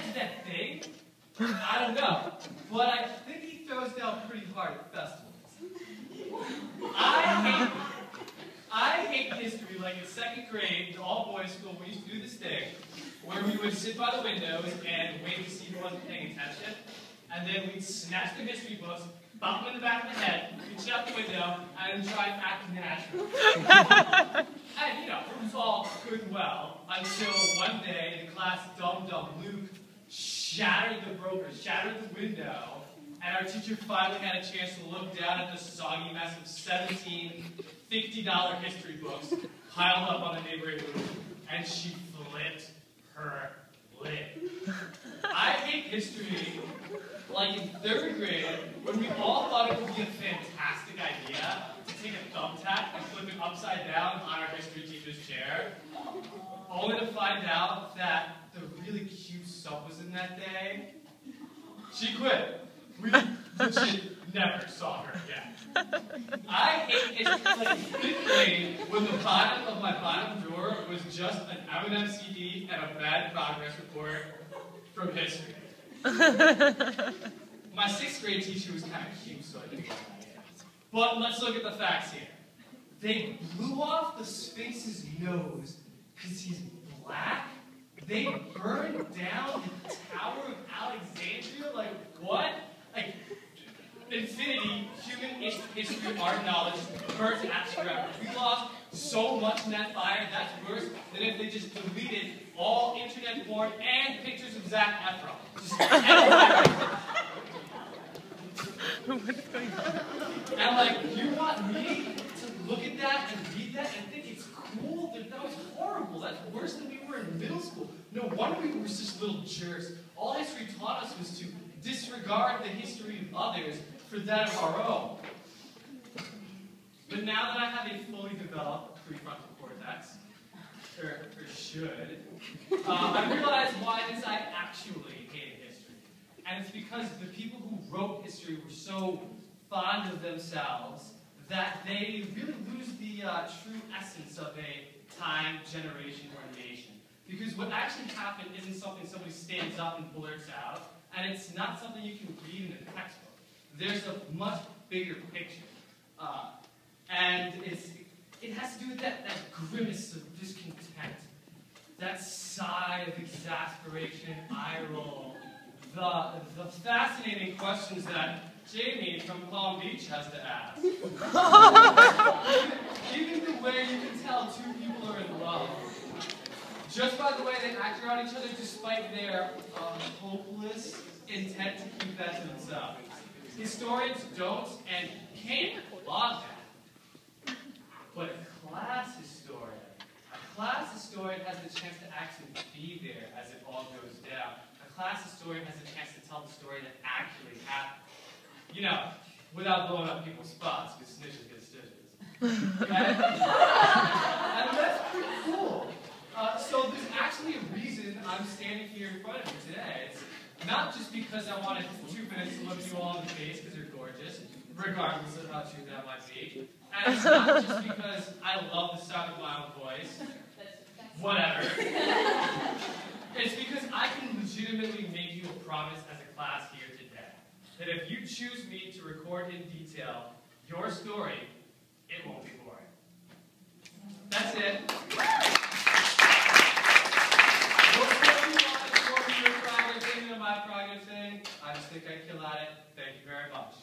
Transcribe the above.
is that thing? I don't know. But I think he throws down pretty hard at festivals. I hate history. Like in second grade, in all boys school, we used to do this thing where we would sit by the windows and wait to see who wasn't paying attention. And then we'd snatch the history books, bump them in the back of the head, reach out the window, and then try and act natural. And, you know, it was all good and well until one day in class, dumb Luke shattered the window, and our teacher finally had a chance to look down at the soggy mess of 17 $50 history books piled up on the neighborhood roof, and she flipped her lid. I hate history like in third grade when we all thought it would be a fantastic idea to take a thumbtack and flip it upside down on our history teacher's chair, only to find out that the really cute stuff was in that day. She quit. We legit never saw her again. I hate history like in fifth grade when the bottom of my bottom drawer was just an M&M CD and a bad progress report from history. My sixth grade teacher was kind of cute, so I didn't like that. But let's look at the facts here. They blew off the Sphinx's nose because he's black. They burned down the Tower of Alexandria. Like, what? Like, infinity, human history, art, knowledge, burnt at the ground. We lost so much in that fire, that's worse than if they just deleted all internet porn and pictures of Zac Efron. Just and like, you want me to look at that and read that and think it's cool? That was horrible. That's worse than we were in middle school. No wonder we were such little jerks. All history taught us was to disregard the history of others for that of our own. But now that I have a fully developed prefrontal cortex, or should, I realize why it is I actually hated history. And it's because the people who wrote history were so fond of themselves that they really lose the true essence of a time, generation, or nation. Because what actually happened isn't something somebody stands up and blurts out, and it's not something you can read in a textbook. There's a much bigger picture. And it has to do with that grimace of discontent, that sigh of exasperation, eye roll, the fascinating questions that Jamie from Palm Beach has to ask. Even the way you can tell two people are in love. Just by the way they act around each other despite their hopeless intent to keep that to themselves. Historians don't and can't log that. But a class historian has the chance to actually be there as it all goes down. A class historian has a chance to tell the story that actually happened. You know, without blowing up people's spots, because snitches get stitches. And that's pretty cool. So there's actually a reason I'm standing here in front of you today. It's not just because I wanted 2 minutes to look you all in the face because you're gorgeous, regardless of how true that might be. And it's not just because I love the sound of my own voice. Whatever. It's because I can legitimately make you a promise as a class here today. That if you choose me to record in detail your story, it won't be boring. That's it. My prerogative thing, I just think I kill at it. Thank you very much.